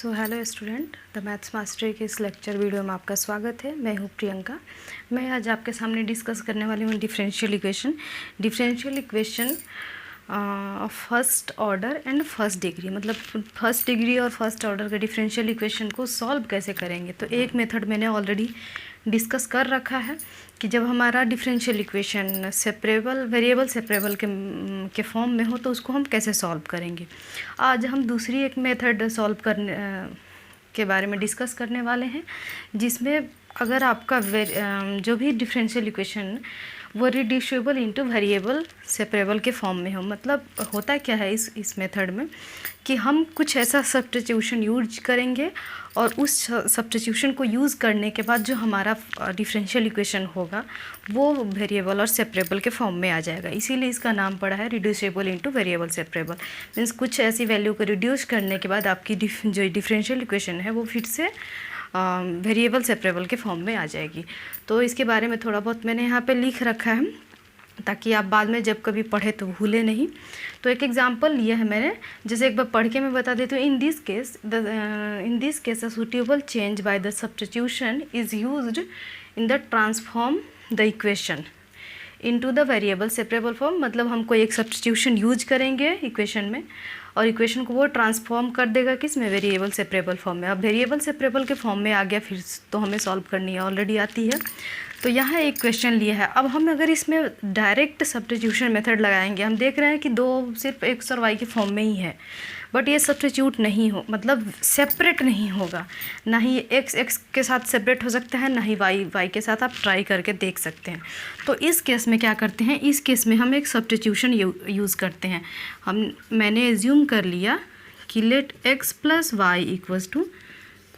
So hello student, the maths mastery के इस lecture video में आपका स्वागत है। मैं हूँ प्रियंका। मैं आज आपके सामने डिस्कस करने वाली हूँ differential equation of first order and first degree. मतलब फर्स्ट डिग्री और फर्स्ट ऑर्डर के डिफरेंशियल इक्वेशन को सॉल्व कैसे करेंगे। तो एक मेथड मैंने ऑलरेडी डिस्कस कर रखा है कि जब हमारा differential equation separable variable separable के फॉर्म में हो तो उसको हम कैसे सॉल्व करेंगे। आज हम दूसरी एक मेथड सॉल्व करने के बारे में डिस्कस करने वाले हैं, जिसमें अगर आपका जो भी डिफरेंशियल इक्वेशन वो रिड्यूसेबल इनटू वेरिएबल सेपरेबल के फॉर्म में हो। मतलब होता क्या है इस मेथड में कि हम कुछ ऐसा सब्स्टिट्यूशन यूज करेंगे और उस सब्स्टिट्यूशन को यूज़ करने के बाद जो हमारा डिफरेंशियल इक्वेशन होगा वो वेरिएबल और सेपरेबल के फॉर्म में आ जाएगा। इसीलिए इसका नाम पड़ा है reducible into variable separable. Means कुछ ऐसी वैल्यू को रिड्यूस करने के बाद आपकी जो डिफरेंशियल इक्वेशन है वो फिर से वेरिएबल सेपरेबल के फॉर्म में आ जाएगी। तो इसके बारे में थोड़ा बहुत मैंने यहाँ पे लिख रखा है ताकि आप बाद में जब कभी पढ़े तो भूले नहीं। तो एक एग्जांपल लिया है मैंने, जैसे एक बार पढ़ के मैं बता देती हूँ। In this case a suitable change by the substitution is used in the transform the equation into the variable separable form. मतलब हम कोई एक सब्स्टिट्यूशन यूज करेंगे इक्वेशन में और इक्वेशन को वो ट्रांसफॉर्म कर देगा किस में, वेरिएबल सेपरेबल फॉर्म में। अब वेरिएबल सेपरेबल के फॉर्म में आ गया फिर तो हमें सॉल्व करनी है, ऑलरेडी आती है। तो यहाँ एक क्वेश्चन लिया है। अब हम अगर इसमें डायरेक्ट सब्स्टिट्यूशन मेथड लगाएंगे, हम देख रहे हैं कि दो सिर्फ एक्स और वाई के फॉर्म में ही है, बट ये सब्स्टिट्यूट नहीं हो मतलब सेपरेट नहीं होगा। ना ही एक्स के साथ सेपरेट हो सकता है, ना ही वाई के साथ। आप ट्राई करके देख सकते हैं। तो इस केस में क्या करते हैं, इस केस में हम एक सब्स्टिट्यूशन यूज़ करते हैं। मैंने एज्यूम कर लिया कि let x plus y equals to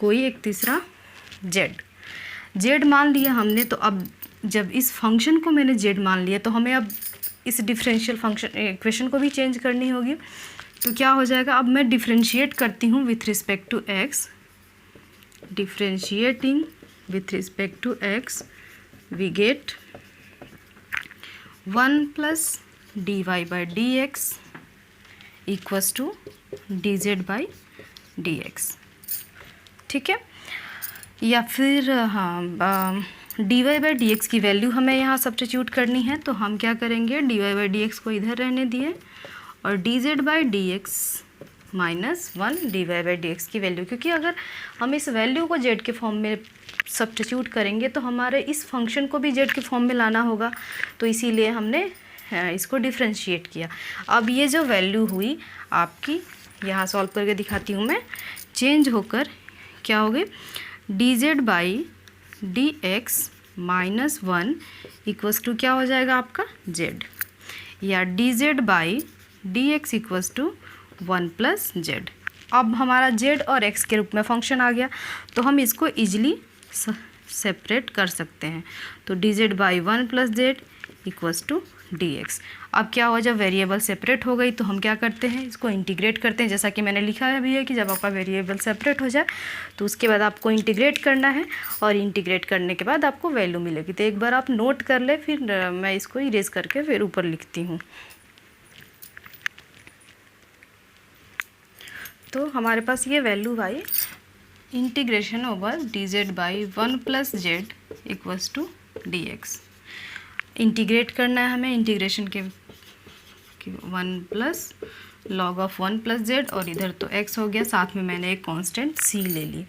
कोई एक तीसरा जेड मान लिया हमने। तो अब जब इस फंक्शन को मैंने जेड मान लिया तो हमें अब इस डिफरेंशियल फंक्शन इक्वेशन को भी चेंज करनी होगी। तो क्या हो जाएगा, अब मैं डिफरेंशिएट करती हूँ with respect to x. Differentiating with respect to x we get 1 plus d y by d x equals to d z by d x. ठीक है। या फिर d y by d x की वैल्यू हमें यहाँ substitute करनी है। तो हम क्या करेंगे, d y by d x को इधर रहने दिए और d z by d x minus 1 d y by d x की वैल्यू, क्योंकि अगर हम इस वैल्यू को जेड के फॉर्म में सब्स्टिट्यूट करेंगे तो हमारे इस फंक्शन को भी जेड के फॉर्म में लाना होगा। तो इसीलिए हमने इसको डिफ्रेंशिएट किया। अब ये जो वैल्यू हुई आपकी, यहाँ सॉल्व करके दिखाती हूँ मैं, चेंज होकर क्या हो गई, d z by d x minus 1 equals to क्या हो जाएगा आपका जेड, या d z by d x equals to 1 plus z. अब हमारा जेड और एक्स के रूप में फंक्शन आ गया तो हम इसको ईजिली सेपरेट कर सकते हैं। तो d z by 1 plus z equals to d x. अब क्या हुआ, जब वेरिएबल सेपरेट हो गई तो हम क्या करते हैं, इसको इंटीग्रेट करते हैं। जैसा कि मैंने लिखा है भी है कि जब आपका वेरिएबल सेपरेट हो जाए तो उसके बाद आपको इंटीग्रेट करना है और इंटीग्रेट करने के बाद आपको वैल्यू मिलेगी। तो एक बार आप नोट कर ले, फिर मैं इसको इरेज करके फिर ऊपर लिखती हूँ। तो हमारे पास ये वैल्यू आई integration over d z by 1 plus z equals to d x. Integrate करना है हमें, इंटीग्रेशन के 1 plus log of 1 plus z और इधर तो x हो गया, साथ में मैंने एक कांस्टेंट c ले ली।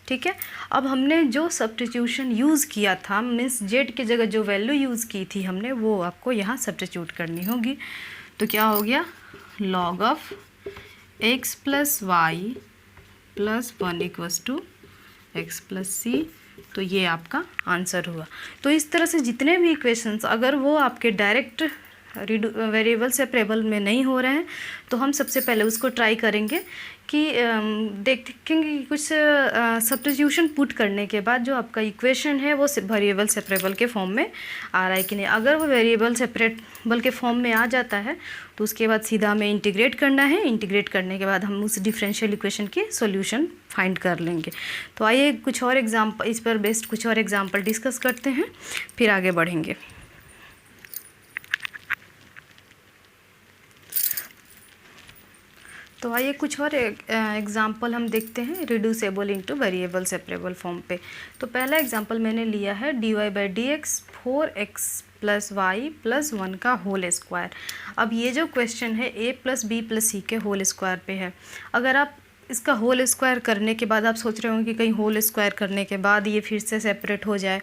ठीक है। अब हमने जो सब्स्टिट्यूशन यूज़ किया था, मीन्स जेड की जगह जो वैल्यू यूज़ की थी हमने, वो आपको यहाँ सब्स्टिट्यूट करनी होगी। तो क्या हो गया, log of x plus y plus 1 equals to x plus c. तो ये आपका आंसर हुआ। तो इस तरह से जितने भी इक्वेशंस अगर वो आपके डायरेक्ट वेरिएबल सेपरेबल में नहीं हो रहे हैं तो हम सबसे पहले उसको ट्राई करेंगे कि देखेंगे कि कुछ सब्स्टिट्यूशन पुट करने के बाद जो आपका इक्वेशन है वो वेरिएबल सेपरेबल के फॉर्म में आ रहा है कि नहीं। अगर वो वेरिएबल सेपरेबल के फॉर्म में आ जाता है तो उसके बाद सीधा हमें इंटीग्रेट करना है। इंटीग्रेट करने के बाद हम उस डिफरेंशियल इक्वेशन की सॉल्यूशन फाइंड कर लेंगे। तो आइए कुछ और एग्जाम्पल, इस पर बेस्ड कुछ और एग्जाम्पल डिस्कस करते हैं, फिर आगे बढ़ेंगे। तो आइए कुछ और एग्जाम्पल हम देखते हैं reducible into variable separable form पे। तो पहला एग्जाम्पल मैंने लिया है dy/dx 4x + y + 1 का होल स्क्वायर। अब ये जो क्वेश्चन है a + b + c के होल स्क्वायर पे है। अगर आप इसका होल स्क्वायर करने के बाद आप सोच रहे होंगे कि कहीं होल स्क्वायर करने के बाद ये फिर से सेपरेट हो जाए,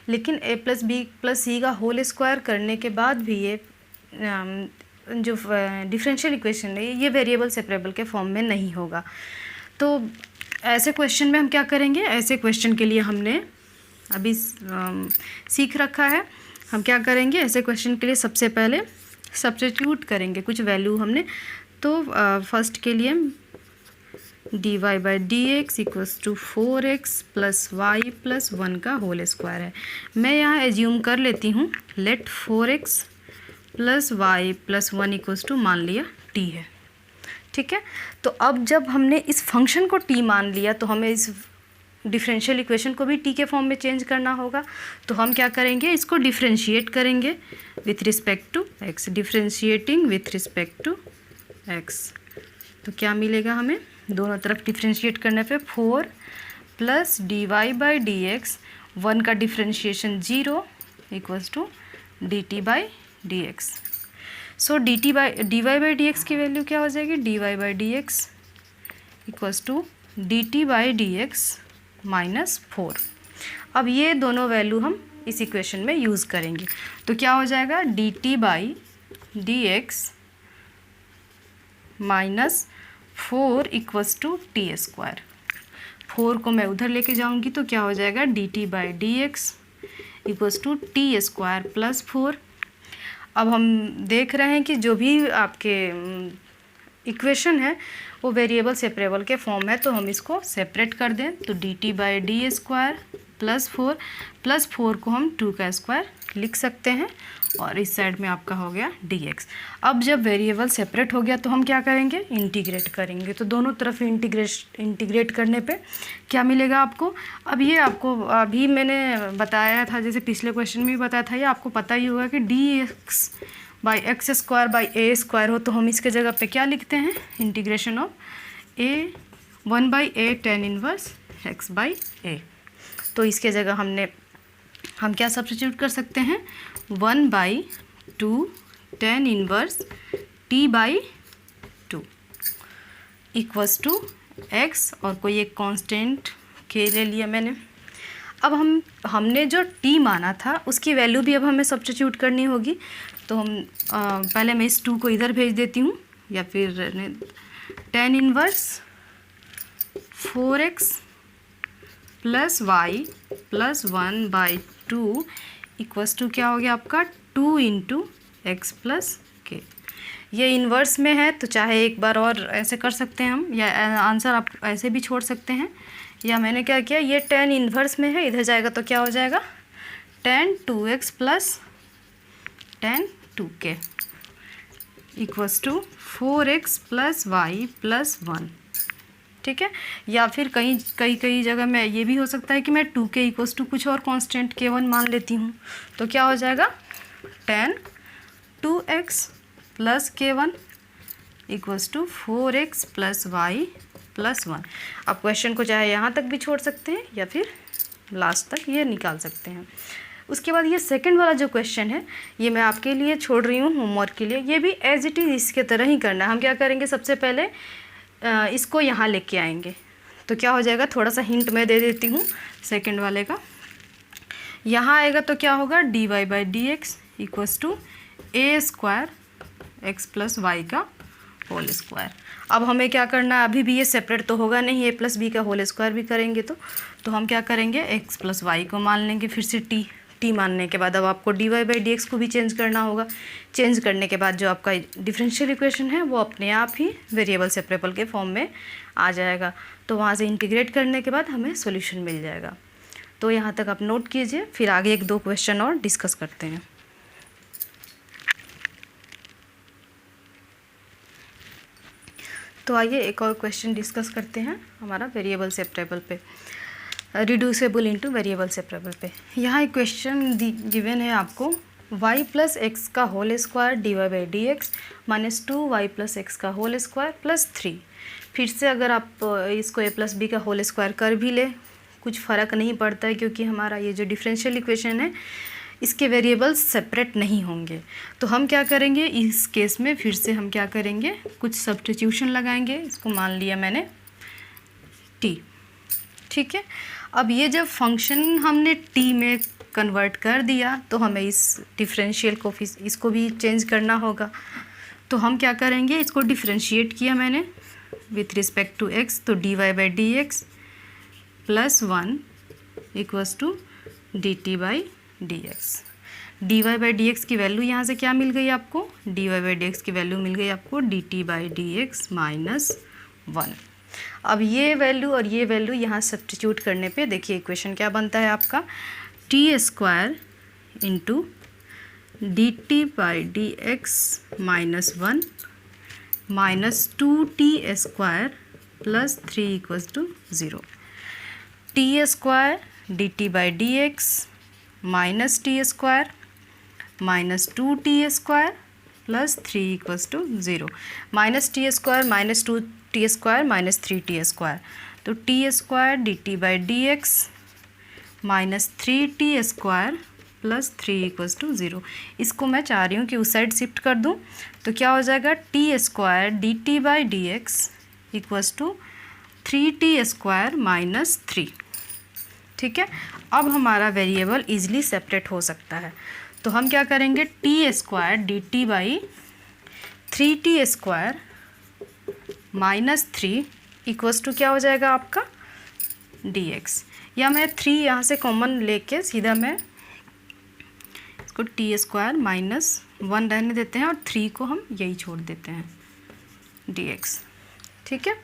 लेकिन a + b + c का होल स्क्वायर करने के बाद भी ये जो डिफरेंशियल इक्वेशन है ये वेरिएबल सेपरेबल के फॉर्म में नहीं होगा। तो ऐसे क्वेश्चन में हम क्या करेंगे, ऐसे क्वेश्चन के लिए हमने अभी सीख रखा है। हम क्या करेंगे, ऐसे क्वेश्चन के लिए सबसे पहले सब्स्टिट्यूट करेंगे कुछ वैल्यू हमने। तो फर्स्ट के लिए dy/dx = 4x + y + 1 का होल स्क्वायर है। मैं यहाँ एज्यूम कर लेती हूँ लेट 4x + y + 1 = मान लिया t है, ठीक है। तो अब जब हमने इस फंक्शन को t मान लिया तो हमें इस डिफरेंशियल इक्वेशन को भी t के फॉर्म में चेंज करना होगा। तो हम क्या करेंगे, इसको डिफरेंशिएट करेंगे with respect to x, differentiating with respect to x। तो क्या मिलेगा हमें, दोनों तरफ डिफरेंशिएट करने पे 4 + dy/dx 1 का डिफरेंशिएशन 0 = dt/dx। सो dy/dx की वैल्यू क्या हो जाएगी, dy/dx = dt/dx -4। अब ये दोनों वैल्यू हम इस इक्वेशन में यूज़ करेंगे। तो क्या हो जाएगा, dt/dx -4 = t²। 4 को मैं उधर लेके जाऊंगी तो क्या हो जाएगा, dt/dx = t² + 4। अब हम देख रहे हैं कि जो भी आपके इक्वेशन है वो वेरिएबल सेपरेबल के फॉर्म है, तो हम इसको सेपरेट कर दें। तो dt/d² + 4 को हम 2² लिख सकते हैं और इस साइड में आपका हो गया dx। अब जब वेरिएबल सेपरेट हो गया तो हम क्या करेंगे, इंटीग्रेट करेंगे। तो दोनों तरफ इंटीग्रेट करने पे क्या मिलेगा आपको, अब ये आपको अभी मैंने बताया था, जैसे पिछले क्वेश्चन में भी बताया था, ये आपको पता ही होगा कि dx/x² हो तो हम इसके जगह पे क्या लिखते हैं, integration of a 1/a tan 1x/a। तो इसके जगह हम क्या सब्स्टिट्यूट कर सकते हैं, 1/2 tan 1 t/2 = x, और कोई एक कांस्टेंट k ले लिया मैंने। अब हमने जो t माना था उसकी वैल्यू भी अब हमें सब्स्टिट्यूट करनी होगी। तो हम पहले मैं इस 2 को इधर भेज देती हूँ, या फिर tan 1 4x + y + 1/2 = क्या हो गया आपका, 2 × x + k। ये इन्वर्स में है तो चाहे एक बार और ऐसे कर सकते हैं हम, या आंसर आप ऐसे भी छोड़ सकते हैं। या मैंने क्या किया, ये tan 1 में है, इधर जाएगा तो क्या हो जाएगा, tan 2x + tan 2k = 4x + y + 1, ठीक है। या फिर कई जगह में ये भी हो सकता है कि मैं 2k = कुछ और कांस्टेंट k1 मान लेती हूँ। तो क्या हो जाएगा, tan 2x + k1 = 4x + y + 1। आप क्वेश्चन को चाहे यहाँ तक भी छोड़ सकते हैं या फिर लास्ट तक ये निकाल सकते हैं। उसके बाद ये सेकंड वाला जो क्वेश्चन है ये मैं आपके लिए छोड़ रही हूँ होमवर्क के लिए। ये भी एज इट इज़ इसके तरह ही करना है। हम क्या करेंगे, सबसे पहले इसको यहाँ लेके आएंगे। तो क्या हो जाएगा, थोड़ा सा हिंट मैं दे देती हूँ सेकंड वाले का। यहाँ आएगा तो क्या होगा, dy/dx = a² x + y का होल स्क्वायर। अब हमें क्या करना है, अभी भी ये सेपरेट तो होगा नहीं, a + b का होल स्क्वायर भी करेंगे तो हम क्या करेंगे, x + y को मान लेंगे फिर से t मानने के बाद। अब आपको dy/dx को भी चेंज करना होगा। चेंज करने के बाद जो आपका डिफरेंशियल इक्वेशन है वो अपने आप ही वेरिएबल सेपरेबल के फॉर्म में आ जाएगा। तो वहाँ से इंटीग्रेट करने के बाद हमें सॉल्यूशन मिल जाएगा। तो यहाँ तक आप नोट कीजिए, फिर आगे 1-2 क्वेश्चन और डिस्कस करते हैं। तो आइए एक और क्वेश्चन डिस्कस करते हैं हमारा वेरिएबल सेपरेबल पे, रिड्यूसेबल इनटू वेरिएबल सेपरेबल पे। यहाँ एक क्वेश्चन गिवन है आपको वाई प्लस एक्स का whole square d y by d x minus 2y plus x का होल स्क्वायर प्लस 3। फिर से अगर आप इसको a प्लस बी का होल स्क्वायर कर भी ले कुछ फ़र्क नहीं पड़ता है, क्योंकि हमारा ये जो डिफरेंशियल इक्वेशन है इसके वेरिएबल्स सेपरेट नहीं होंगे। तो हम क्या करेंगे इस केस में, फिर से हम क्या करेंगे, कुछ सब्स्टिट्यूशन लगाएंगे। इसको मान लिया मैंने t, ठीक है। अब ये जब फंक्शन हमने t में कन्वर्ट कर दिया तो हमें इस डिफरेंशियल को इसको भी चेंज करना होगा। तो हम क्या करेंगे, इसको डिफरेंशिएट किया मैंने विथ रिस्पेक्ट टू x, तो dy by d x plus 1 equals to d t by d x. D y by d x की वैल्यू यहाँ से क्या मिल गई आपको, d y by d x की वैल्यू मिल गई आपको d t by d x minus 1। अब ये वैल्यू और ये वैल्यू यहाँ सब्स्टिट्यूट करने पे देखिए इक्वेशन क्या बनता है आपका, t square into d t by d x minus 1 minus 2t square plus 3 equals to 0। T square d t by d x minus t square minus 2t square plus 3 equals to 0। Minus t square minus 2t square minus 3t square, तो t square d t by d x minus 3t square plus 3 equals to 0। इसको मैं चाह रही हूँ कि उस side shift कर दूँ, तो क्या हो जाएगा, t square d t by d x equals to 3t square minus 3, ठीक है। अब हमारा वेरिएबल ईजिली सेपरेट हो सकता है। तो हम क्या करेंगे, t square d t by 3t square minus 3 equals to क्या हो जाएगा आपका डी एक्स, या मैं 3 यहाँ से कॉमन लेके सीधा मैं इसको टी स्क्वायर माइनस 1 रहने देते हैं और 3 को हम यही छोड़ देते हैं डी एक्स, ठीक है।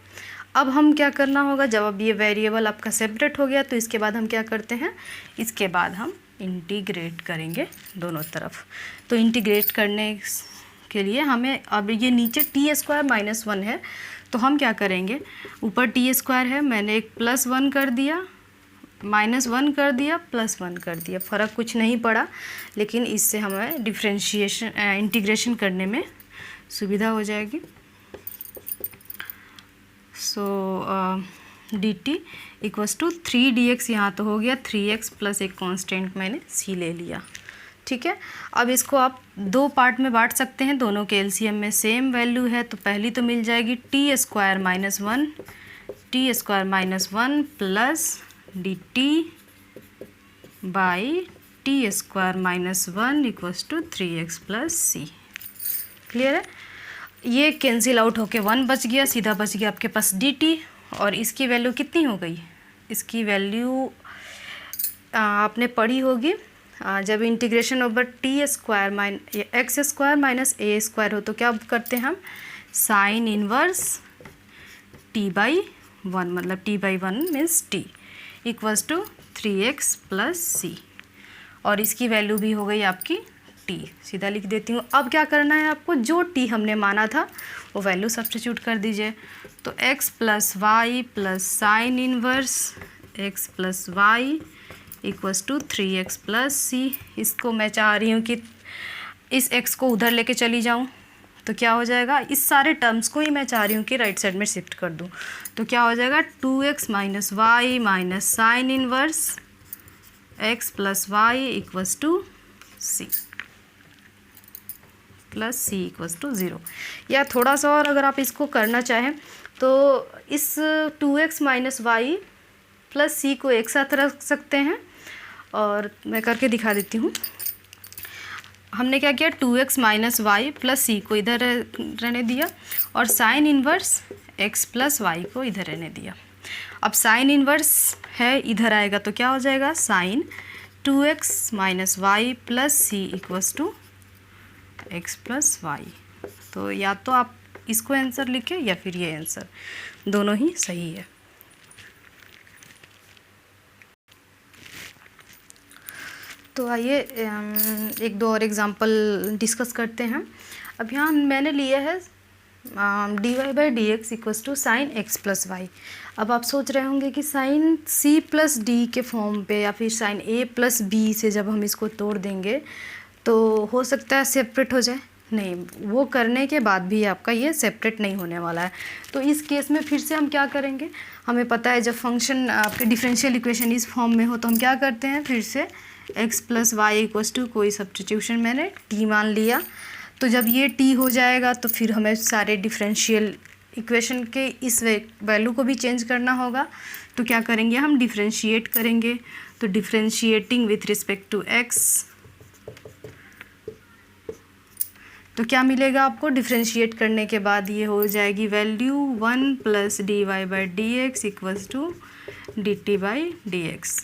अब हम क्या करना होगा, जब अब ये वेरिएबल आपका सेपरेट हो गया तो इसके बाद हम क्या करते हैं, इसके बाद हम इंटीग्रेट करेंगे दोनों तरफ। तो इंटीग्रेट करने के लिए हमें, अब ये नीचे टी स्क्वायर माइनस 1 है तो हम क्या करेंगे, ऊपर टी स्क्वायर है मैंने एक प्लस 1 कर दिया, माइनस 1 कर दिया, प्लस 1 कर दिया, फ़र्क कुछ नहीं पड़ा, लेकिन इससे हमें डिफ्रेंशिएशन इंटीग्रेशन करने में सुविधा हो जाएगी। So d t equals to 3dx, यहाँ तो हो गया 3x प्लस एक कांस्टेंट मैंने c ले लिया, ठीक है। अब इसको आप दो पार्ट में बांट सकते हैं, दोनों के एलसीएम में सेम वैल्यू है, तो पहली तो मिल जाएगी t square minus 1 t square minus 1 plus d t by t square minus 1 equals to 3x plus c. Clear है, ये कैंसिल आउट होके 1 बच गया, सीधा बच गया आपके पास dt, और इसकी वैल्यू कितनी हो गई, इसकी वैल्यू आपने पढ़ी होगी जब integration over t square x square minus a square हो तो क्या करते हैं हम, साइन इनवर्स टी बाई 1, मतलब t by 1 means t equals to 3x plus c, और इसकी वैल्यू भी हो गई आपकी t, सीधा लिख देती हूँ। अब क्या करना है आपको, जो t हमने माना था वो वैल्यू सब्स्टिट्यूट कर दीजिए, तो x plus y plus sine inverse x plus y equals to 3x plus c. इसको मैं चाह रही हूँ कि इस x को उधर लेके चली जाऊँ, तो क्या हो जाएगा, इस सारे टर्म्स को ही मैं चाह रही हूँ कि राइट साइड में शिफ्ट कर दूँ, तो क्या हो जाएगा 2x minus y minus sine inverse x plus y equals to c plus c equals to 0। या थोड़ा सा और अगर आप इसको करना चाहें तो इस 2x माइनस वाई प्लस सी को एक साथ रख सकते हैं, और मैं करके दिखा देती हूँ। हमने क्या किया, 2x माइनस वाई प्लस सी को इधर रहने दिया और sine inverse x plus y को इधर रहने दिया। अब साइन इन्वर्स है इधर आएगा तो क्या हो जाएगा, sine 2x minus y plus c equals to x plus y. तो या तो आप इसको आंसर लिखें या फिर ये आंसर, दोनों ही सही है। तो आइए एक दो और एग्जांपल डिस्कस करते हैं। अब यहाँ मैंने लिया है d y by d x equals to sine x plus y. अब आप सोच रहे होंगे कि साइन सी प्लस डी के फॉर्म पे या फिर साइन ए प्लस बी से जब हम इसको तोड़ देंगे तो हो सकता है सेपरेट हो जाए, नहीं, वो करने के बाद भी आपका ये सेपरेट नहीं होने वाला है। तो इस केस में फिर से हम क्या करेंगे, हमें पता है जब फंक्शन आपके डिफरेंशियल इक्वेशन इस फॉर्म में हो तो हम क्या करते हैं, फिर से x + y = कोई सब्स्टिट्यूशन मैंने t मान लिया। तो जब ये t हो जाएगा तो फिर हमें सारे डिफरेंशियल इक्वेशन के इस वैल्यू को भी चेंज करना होगा। तो क्या करेंगे, हम डिफरेंशिएट करेंगे। तो differentiating with respect to x, तो क्या मिलेगा आपको, डिफरेंशिएट करने के बाद ये हो जाएगी वैल्यू 1 + dy/dx = dt/dx।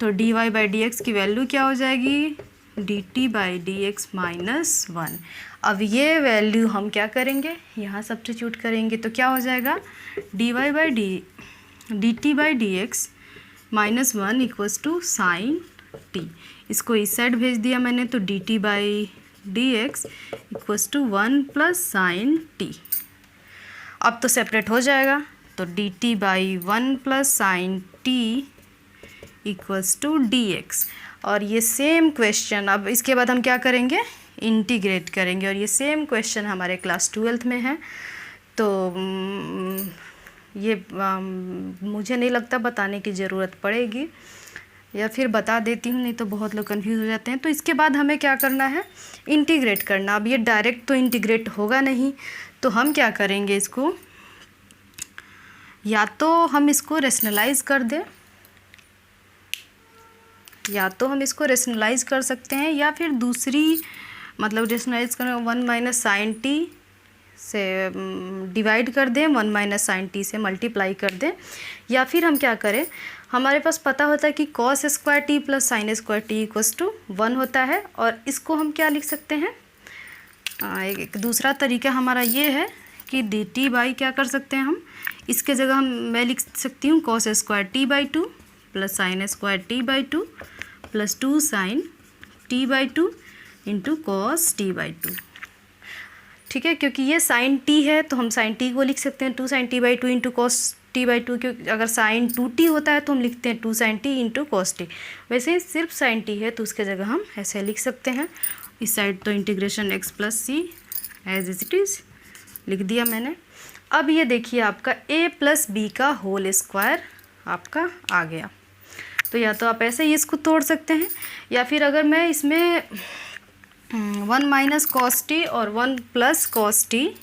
तो dy/dx की वैल्यू क्या हो जाएगी, dt/dx - 1। अब ये वैल्यू हम क्या करेंगे, यहाँ सब्स्टिट्यूट करेंगे। तो क्या हो जाएगा, dt/dx - 1 = sin t। इसको इस साइड भेज दिया मैंने, तो dt/dx = 1 + sin t। अब तो सेपरेट हो जाएगा, तो dt/1 + sin t = dx। और ये सेम क्वेश्चन अब इसके बाद हम क्या करेंगे, इंटीग्रेट करेंगे। और ये सेम क्वेश्चन हमारे क्लास 12th में है। तो ये मुझे नहीं लगता बताने की ज़रूरत पड़ेगी, या फिर बता देती हूँ, नहीं तो बहुत लोग कंफ्यूज हो जाते हैं। तो इसके बाद हमें क्या करना है, इंटीग्रेट करना। अब ये डायरेक्ट तो इंटीग्रेट होगा नहीं, तो हम क्या करेंगे, इसको या तो हम इसको रेशनलाइज कर दें, या तो हम इसको रेशनलाइज कर सकते हैं, या फिर दूसरी मतलब रेशनलाइज करें 1 - sin t से डिवाइड कर दें, 1 - sin t से मल्टीप्लाई कर दें। या फिर हम क्या करें, हमारे पास पता होता है कि cos² t + sin² t = 1 होता है। और इसको हम क्या लिख सकते हैं, एक दूसरा तरीका हमारा ये है कि dt क्या कर सकते हैं हम, इसके जगह मैं लिख सकती हूँ cos² t/2 + sin² t/2 + 2 sin t/2 × cos t/2। ठीक है, क्योंकि ये sin t है तो हम sin t को लिख सकते हैं 2 sin t/2 × cos t/2। क्योंकि अगर sin 2t होता है तो हम लिखते हैं 2 sin t × cos t। वैसे ही सिर्फ sin t है तो उसके जगह हम ऐसे लिख सकते हैं। इस साइड तो integration x + c as it is लिख दिया मैंने। अब ये देखिए आपका a + b का होल स्क्वायर आपका आ गया। तो या तो आप ऐसे ही इसको तोड़ सकते हैं, या फिर अगर मैं इसमें 1 - cos t और 1 + cos t,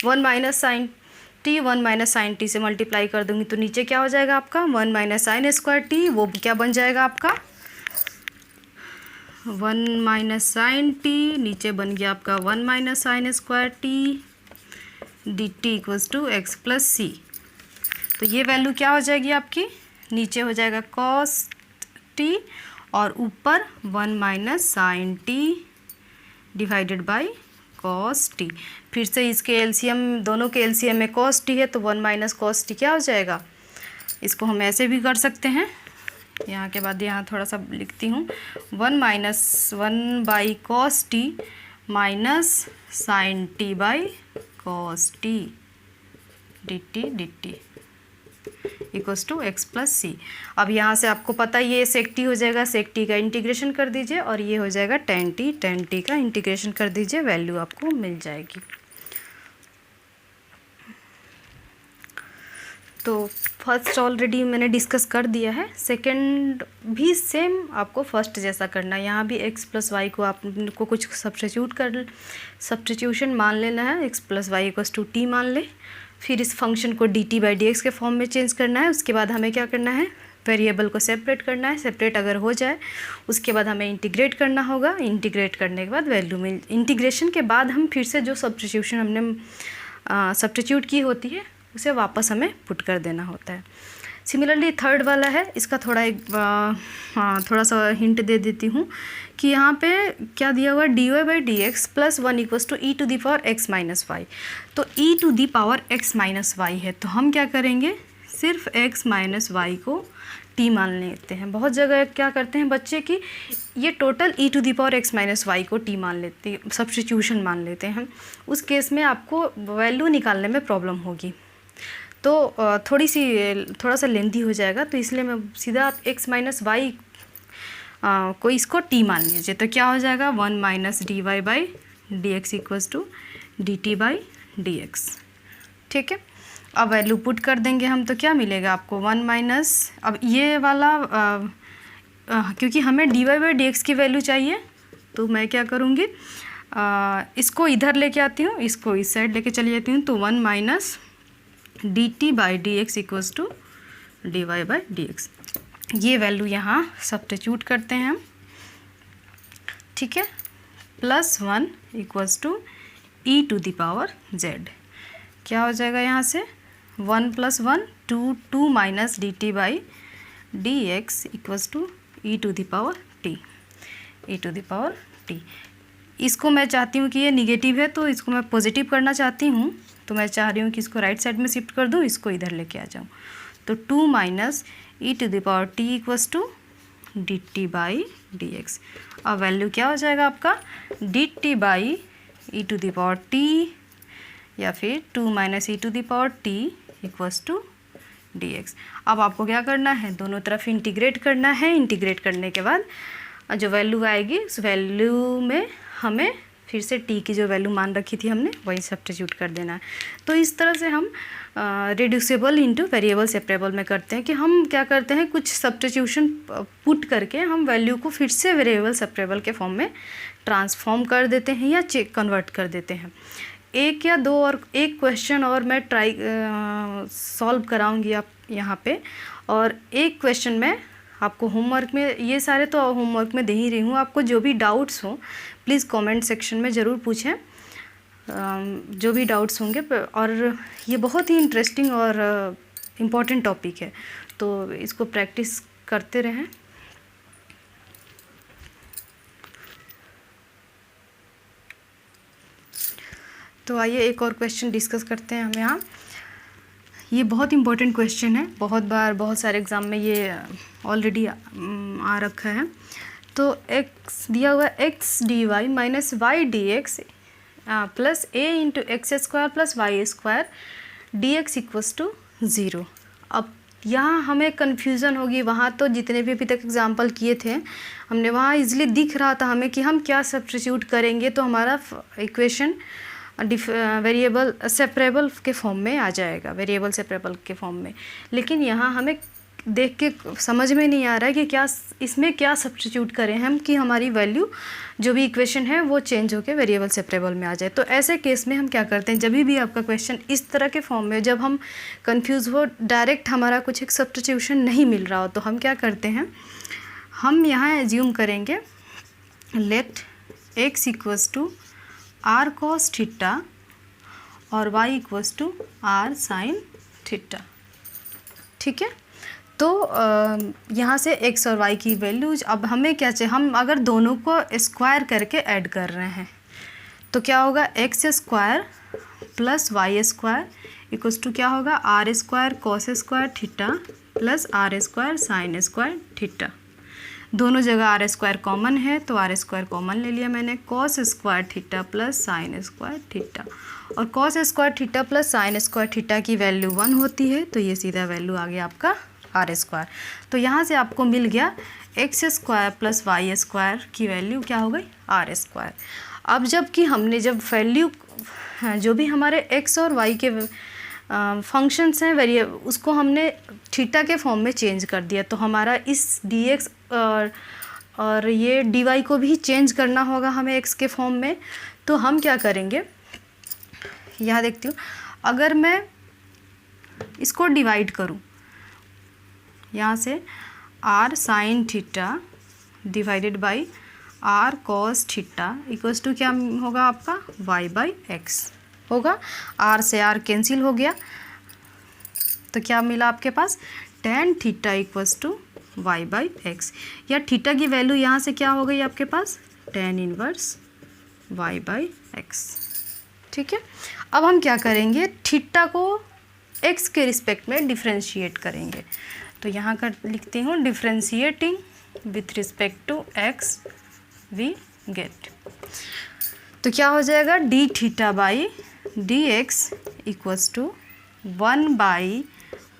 1 - sin t 1 - sin t से मल्टीप्लाई कर दूंगी तो नीचे क्या हो जाएगा आपका 1 - sin² t, वो क्या बन जाएगा आपका 1 - sin t, नीचे बन गया आपका 1 - sin² t dt = x + c। तो ये वैल्यू क्या हो जाएगी आपकी, नीचे हो जाएगा cos t और ऊपर 1 - sin t / cos t। फिर से इसके एलसीएम, दोनों के एलसीएम में cos t है तो 1 - cos t क्या हो जाएगा, इसको हम ऐसे भी कर सकते हैं। यहाँ के बाद यहाँ थोड़ा सा लिखती हूँ 1 - 1/cos t - sin t/cos t dt = x + c। अब यहाँ से आपको पता ये sec t हो जाएगा, sec t का इंटीग्रेशन कर दीजिए, और ये हो जाएगा tan t का इंटीग्रेशन कर दीजिए, वैल्यू आपको मिल जाएगी। तो फर्स्ट ऑलरेडी मैंने डिस्कस कर दिया है, सेकंड भी सेम आपको फर्स्ट जैसा करना है। यहाँ भी x + y को आपको कुछ सब्स्टिट्यूशन मान लेना है, x + y = t मान ले। फिर इस फंक्शन को dt/dx के फॉर्म में चेंज करना है। उसके बाद हमें क्या करना है, वेरिएबल को सेपरेट करना है। सेपरेट अगर हो जाए उसके बाद हमें इंटीग्रेट करना होगा। इंटीग्रेट करने के बाद वैल्यू मिल, इंटीग्रेशन के बाद हम फिर से जो सब्स्टिट्यूशन हमने सब्स्टिट्यूट की होती है उसे वापस हमें पुट कर देना होता है। सिमिलरली थर्ड वाला है, इसका थोड़ा सा हिंट दे देती हूँ कि यहाँ पे क्या दिया हुआ है, dy/dx + 1 = e⁻x - y। तो e⁻x - y है तो हम क्या करेंगे, सिर्फ x - y को t मान लेते हैं। बहुत जगह क्या करते हैं बच्चे कि ये टोटल e⁻x - y को t मान लेते हैं, सब्स्टिट्यूशन मान लेते हैं। उस केस में आपको वैल्यू निकालने में प्रॉब्लम होगी, तो थोड़ा सा लेंथी हो जाएगा। तो इसलिए मैं सीधा x - y कोई इसको टी मान लीजिए, तो क्या हो जाएगा 1 minus d y by d x equals to d t by d x. ठीक है, अब वैल्यू पुट कर देंगे हम, तो क्या मिलेगा आपको 1 माइनस, अब ये वाला क्योंकि हमें d y by d x की वैल्यू चाहिए, तो मैं क्या करूँगी, इसको इधर लेके आती हूँ, इसको इस साइड लेके चली जाती हूँ, तो 1 minus d t by d x equals to d y by d x. ये वैल्यू यहाँ सब्स्टिट्यूट करते हैं हम। ठीक है, +1 equals to e to the power z. क्या हो जाएगा यहाँ से 1 + 1 2 minus d t by d x equals to e to the power t, e to the power t. इसको मैं चाहती हूँ कि ये निगेटिव है, तो इसको मैं पॉजिटिव करना चाहती हूँ, तो मैं चाह रही हूँ कि इसको राइट साइड में शिफ्ट कर दूँ, इसको इधर लेके आ जाऊँ, तो 2 minus e to the power t equals to d t by d x. अब वैल्यू क्या हो जाएगा आपका d t by e to the power t, या फिर 2 minus e to the power t equals to d x. अब आपको क्या करना है, दोनों तरफ इंटीग्रेट करना है। इंटीग्रेट करने के बाद जो वैल्यू आएगी उस वैल्यू में हमें फिर से टी की जो वैल्यू मान रखी थी हमने वही सब्स्टिट्यूट कर देना है। तो इस तरह से हम रिड्यूसिबल इंटू वेरिएबल सेपरेबल में करते हैं कि हम क्या करते हैं, कुछ सब्स्टिट्यूशन पुट करके हम वैल्यू को फिर से वेरिएबल सेपरेबल के फॉर्म में ट्रांसफॉर्म कर देते हैं या चेक कन्वर्ट कर देते हैं। एक या दो और एक क्वेश्चन और मैं ट्राई सॉल्व कराऊंगी आप यहाँ पे, और एक क्वेश्चन में आपको होमवर्क में, ये सारे तो होमवर्क में दे ही रही हूँ, आपको जो भी डाउट्स हो प्लीज़ कमेंट सेक्शन में ज़रूर पूछें, जो भी डाउट्स होंगे। और ये बहुत ही इंटरेस्टिंग और इम्पॉर्टेंट टॉपिक है, तो इसको प्रैक्टिस करते रहें। तो आइए एक और क्वेश्चन डिस्कस करते हैं हम यहाँ। ये बहुत इंपॉर्टेंट क्वेश्चन है, बहुत बार बहुत सारे एग्ज़ाम में ये ऑलरेडी आ रखा है। तो x दिया हुआ x d y minus y d x plus a into x square plus y square d x equals to 0। अब यहाँ हमें कन्फ्यूज़न होगी, वहाँ तो जितने भी अभी तक एग्जाम्पल किए थे हमने, वहाँ इजीली दिख रहा था हमें कि हम क्या सब्स्टिट्यूट करेंगे तो हमारा इक्वेशन वेरिएबल सेपरेबल के फॉर्म में आ जाएगा, वेरिएबल सेपरेबल के फॉर्म में। लेकिन यहाँ हमें देख के समझ में नहीं आ रहा है कि क्या इसमें क्या सब्स्टिट्यूट करें हम कि हमारी वैल्यू जो भी इक्वेशन है वो चेंज होकर वेरिएबल सेपरेबल में आ जाए। तो ऐसे केस में हम क्या करते हैं, जब भी आपका क्वेश्चन इस तरह के फॉर्म में, जब हम कंफ्यूज हो, डायरेक्ट हमारा कुछ एक सब्स्टिट्यूशन नहीं मिल रहा हो, तो हम क्या करते हैं, हम यहाँ एज्यूम करेंगे let x equals to r cos theta और y equals to r sine theta. ठीक है, तो यहाँ से x और y की वैल्यूज, अब हमें क्या चाहिए, हम अगर दोनों को स्क्वायर करके ऐड कर रहे हैं तो क्या होगा, x square plus y square equals to क्या होगा, r square cos square theta plus r square sine square theta. दोनों जगह आर स्क्वायर कॉमन है तो आर स्क्वायर कॉमन ले लिया मैंने, cos square theta plus sine square theta, और cos square theta plus sine square theta की value 1 होती है, तो ये सीधा वैल्यू आ गया आपका आर स्क्वायर। तो यहाँ से आपको मिल गया x square plus y square की वैल्यू क्या हो गई, आर स्क्वायर। अब जबकि हमने जब वैल्यू जो भी हमारे एक्स और वाई के फंक्शंस हैं वेरिएबल, उसको हमने थीटा के फॉर्म में चेंज कर दिया, तो हमारा इस डी एक्स और ये डी वाई को भी चेंज करना होगा हमें एक्स के फॉर्म में। तो हम क्या करेंगे, यहाँ देखती हूँ, अगर मैं इसको डिवाइड करूँ यहाँ से, r sine theta divided by r cos theta equals to क्या होगा आपका, वाई बाई एक्स होगा। आर से आर कैंसिल हो गया, तो क्या मिला आपके पास, tan theta equals to y by x, या थीटा की वैल्यू यहाँ से क्या हो गई आपके पास, tan inverse y by x. ठीक है, अब हम क्या करेंगे, थीटा को एक्स के रिस्पेक्ट में डिफ्रेंशिएट करेंगे। तो यहाँ का लिखती हूँ, differentiating with respect to x we get, तो क्या हो जाएगा, d theta by d x equals to 1 by tan inverse y by x. ठीक है, अब हम क्या करेंगे, थीटा को एक्स के रिस्पेक्ट में डिफ्रेंशिएट करेंगे। तो यहाँ का लिखती हूँ, differentiating with respect to x we get, तो क्या हो जाएगा, d theta by d x equals to 1 by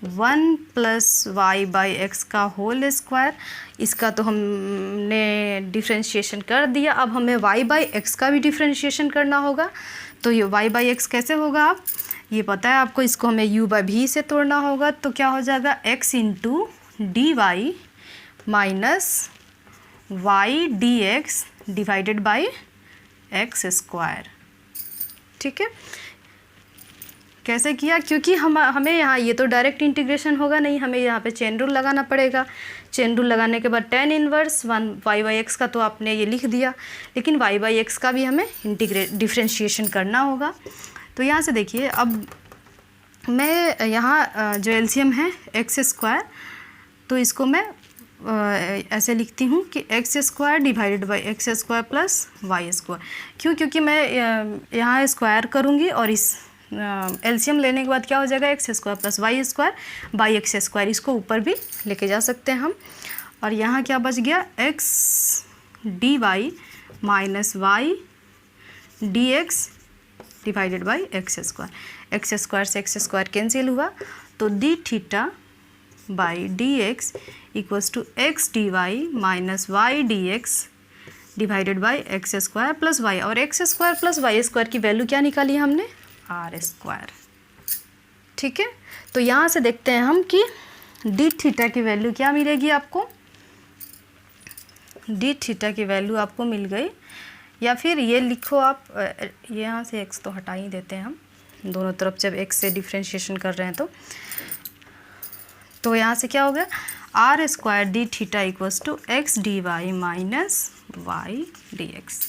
1 plus y by x का होल स्क्वायर। इसका तो हमने डिफ्रेंशिएशन कर दिया, अब हमें वाई बाई एक्स का भी डिफ्रेंशिएशन करना होगा। तो ये वाई बाई एक्स कैसे होगा, आप ये पता है आपको, इसको हमें u बाई भी से तोड़ना होगा। तो क्या हो जाएगा, x into d y minus y d x divided by x square. ठीक है, कैसे किया, क्योंकि हमें यहाँ ये तो डायरेक्ट इंटीग्रेशन होगा नहीं, हमें यहाँ पे चेन रूल लगाना पड़ेगा। चेन रूल लगाने के बाद tan inverse 1 y by x का तो आपने ये लिख दिया, लेकिन वाई बाई एक्स का भी हमें डिफ्रेंशिएशन करना होगा। तो यहाँ से देखिए, अब मैं यहाँ जो एलसीएम है एक्स स्क्वायर, तो इसको मैं ऐसे लिखती हूँ कि x square divided by x square plus y square. क्यों, क्योंकि मैं यहाँ स्क्वायर करूँगी और इस एलसीएम लेने के बाद क्या हो जाएगा, x square plus y square by x square, इसको ऊपर भी लेके जा सकते हैं हम। और यहाँ क्या बच गया, x d y minus y d x divided by x square. X square से एक्स स्क्वायर कैंसिल हुआ, तो d theta by d x equals to x d y minus y d x divided by x square plus y. और x square plus y square की value क्या निकाली हमने, are square. ठीक है, तो यहाँ से देखते हैं हम कि डी थीटा की वैल्यू क्या मिलेगी आपको। डी थीटा की वैल्यू आपको मिल गई, या फिर ये लिखो आप, यहाँ से एक्स तो हटा ही देते हैं हम, दोनों तरफ जब एक्स से डिफ्रेंशिएशन कर रहे हैं तो यहाँ से क्या हो गया, r square d theta equals to x d y minus y d x.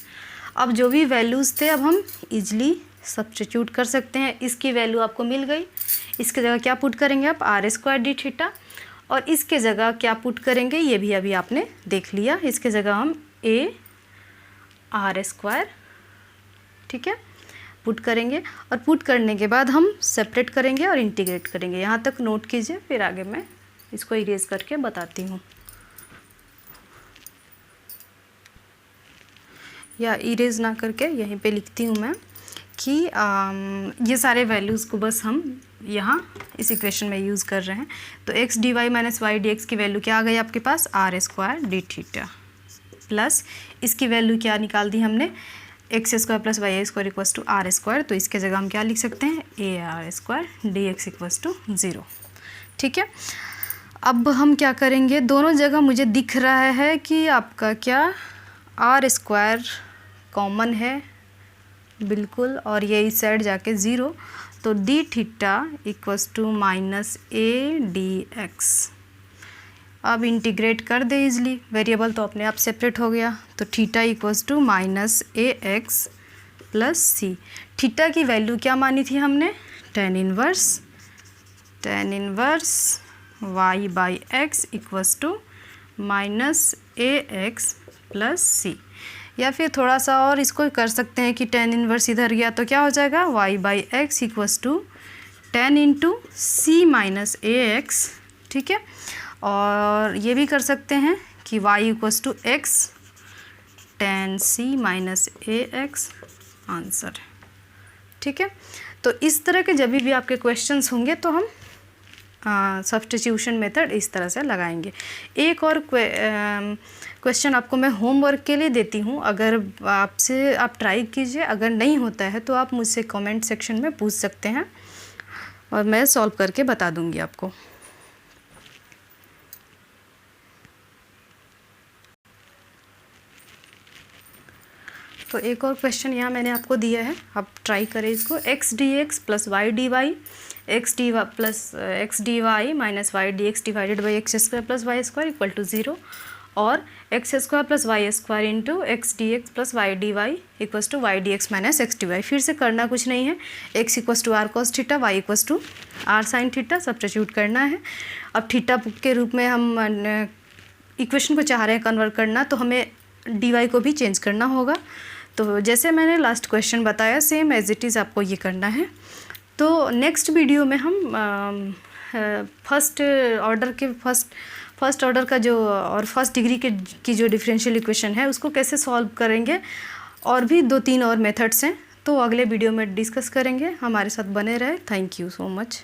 अब जो भी वैल्यूज़ थे अब हम इजली सब्स्टिट्यूट कर सकते हैं। इसकी वैल्यू आपको मिल गई, इसके जगह क्या पुट करेंगे आप, आर स्क्वायर डी थीटा, और इसके जगह क्या पुट करेंगे ये भी अभी आपने देख लिया। इसके जगह हम ए आर स्क्वायर, ठीक है, पुट करेंगे, और पुट करने के बाद हम सेपरेट करेंगे और इंटीग्रेट करेंगे। यहाँ तक नोट कीजिए, फिर आगे मैं इसको इरेज करके बताती हूँ, या इरेज ना करके यहीं पे लिखती हूँ मैं कि ये सारे वैल्यूज़ को बस हम यहाँ इस इक्वेशन में यूज़ कर रहे हैं। तो x d y minus y d x की वैल्यू क्या आ गई आपके पास, r square d theta, plus इसकी वैल्यू क्या निकाल दी हमने, x square plus y square equals to r square. तो इसके जगह हम क्या लिख सकते हैं, a r square d x equals to 0। ठीक है, अब हम क्या करेंगे, दोनों जगह मुझे दिख रहा है कि आपका क्या आर स्क्वायर कॉमन है बिल्कुल, और ये इस साइड जाके 0, तो d theta equals to minus a d x. अब इंटीग्रेट कर दे इजली, वेरिएबल तो अपने आप सेपरेट हो गया, तो theta equals to minus a x plus c. Theta की वैल्यू क्या मानी थी हमने, tan inverse y by x equals to minus a x plus c. या फिर थोड़ा सा और इसको कर सकते हैं कि tan इनवर्स इधर गया तो क्या हो जाएगा, y by x equals to tan into c minus a x. ठीक है, और ये भी कर सकते हैं कि y equals to x tan c minus a x, answer. ठीक है, तो इस तरह के जब भी आपके क्वेश्चंस होंगे तो हम सब्स्टिट्यूशन मेथड इस तरह से लगाएंगे। एक और क्वेश्चन आपको मैं होमवर्क के लिए देती हूँ, अगर आपसे आप ट्राई कीजिए, अगर नहीं होता है तो आप मुझसे कमेंट सेक्शन में पूछ सकते हैं और मैं सॉल्व करके बता दूँगी आपको। तो एक और क्वेश्चन यहाँ मैंने आपको दिया है, आप ट्राई करें इसको। X d x plus y d y, x d y minus y d x divided by x square plus y square equal to 0, और x square plus y square into x d x plus y d y equals to y d x minus x d y. फिर से करना कुछ नहीं है, x equals to r cos theta, y equals to r sine theta, substitute करना है। अब theta के रूप में हम इक्वेशन को चाह रहे हैं कन्वर्ट करना, तो हमें डी वाई को भी चेंज करना होगा। तो जैसे मैंने लास्ट क्वेश्चन बताया, सेम एज इट इज़ आपको ये करना है। तो नेक्स्ट वीडियो में हम फर्स्ट ऑर्डर का जो और फर्स्ट डिग्री की जो डिफरेंशियल इक्वेशन है उसको कैसे सॉल्व करेंगे, और भी 2-3 और मेथड्स हैं, तो अगले वीडियो में डिस्कस करेंगे। हमारे साथ बने रहे। Thank you so much.